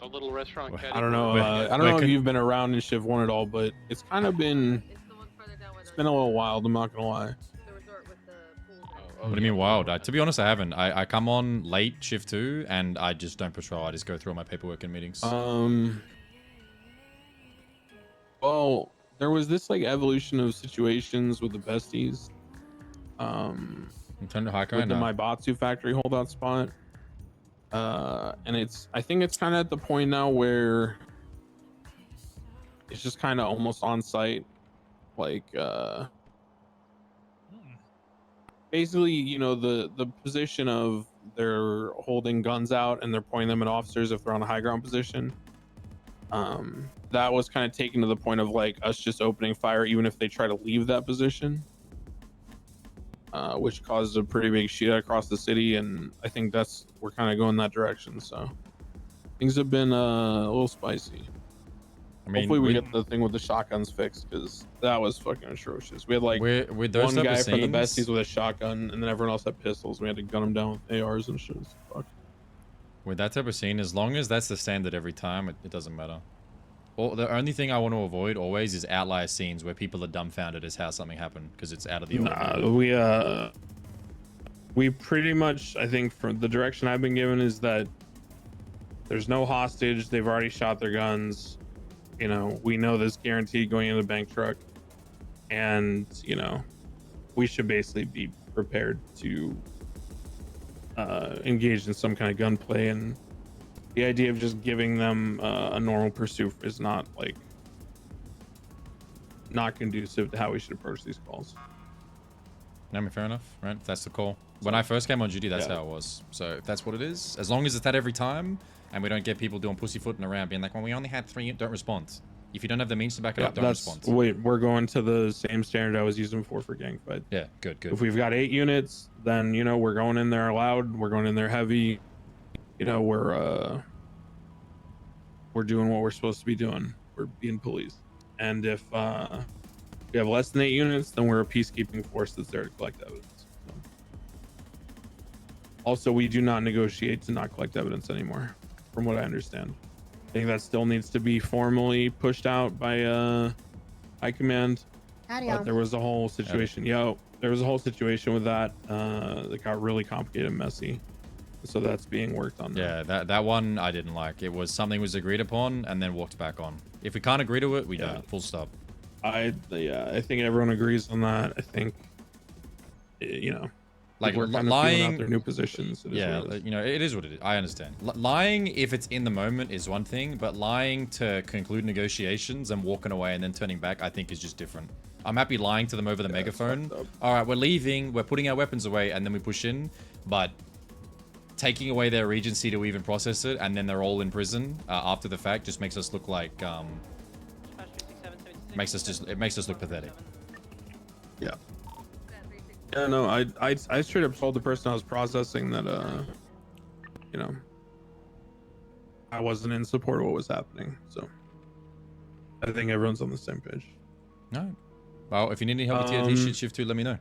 A little restaurant. I don't know. I don't know if you've been around in Shift 1 at all, but it's kind of been. It's been a little wild. I'm not gonna lie. What do you mean wild? To be honest, I haven't. I come on late Shift 2, and I just don't patrol. I just go through all my paperwork and meetings. Well, there was this like evolution of situations with the besties. With the Maibatsu factory holdout spot. And I think it's kind of at the point now where it's just kind of almost on site, like basically, you know, the position of they're holding guns out and they're pointing them at officers if they're on a high ground position. That was kind of taken to the point of like us just opening fire even if they try to leave that position, which caused a pretty big shootout across the city. And I think we're kind of going that direction. So things have been a little spicy. I mean, hopefully we get the thing with the shotguns fixed, because that was fucking atrocious. We had like with those one guy from the besties with a shotgun, and then everyone else had pistols. We had to gun them down with ARs and shit. Fuck. With that type of scene, as long as that's the standard every time, it doesn't matter. Well, the only thing I want to avoid always is outlier scenes where people are dumbfounded as how something happened, because it's out of the ordinary. Nah, we pretty much, I think, from the direction I've been given, is that there's no hostage. They've already shot their guns. You know, we know this guaranteed going in the bank truck, and you know, we should basically be prepared to engage in some kind of gunplay. And the idea of just giving them a normal pursuit is not conducive to how we should approach these calls. I mean, fair enough, right? That's the call. When I first came on duty, that's how it was. So if that's what it is, as long as it's that every time, and we don't get people doing pussyfooting around being like, well, we only had 3, don't respond. If you don't have the means to back it up, don't respond. Wait, we're going to the same standard I was using before for gang fight. Yeah, good. If we've got 8 units, then, you know, we're going in there loud, we're going in there heavy. You know, we're doing what we're supposed to be doing. We're being police. And if we have less than 8 units, then we're a peacekeeping force that's there to collect evidence. So. Also, we do not negotiate to not collect evidence anymore, from what I understand. I think that still needs to be formally pushed out by high command. But there was a whole situation. There was a whole situation with that that got really complicated and messy. So that's being worked on now. Yeah, that one I didn't like. It was something was agreed upon and then walked back on. If we can't agree to it, we don't. Full stop. I think everyone agrees on that. I think, you know, like we're kind lying of out their new positions. Yeah, you know, it is what it is. I understand. Lying if it's in the moment is one thing, but lying to conclude negotiations and walking away and then turning back, I think is just different. I'm happy lying to them over the megaphone. All right, we're leaving, we're putting our weapons away, and then we push in, but taking away their regency to even process it, and then they're all in prison after the fact just makes us look like it makes us look pathetic. Yeah, no, I straight up told the person I was processing that you know, I wasn't in support of what was happening. So I think everyone's on the same page. No, well, if you need any help with TNT Shift 2, let me know.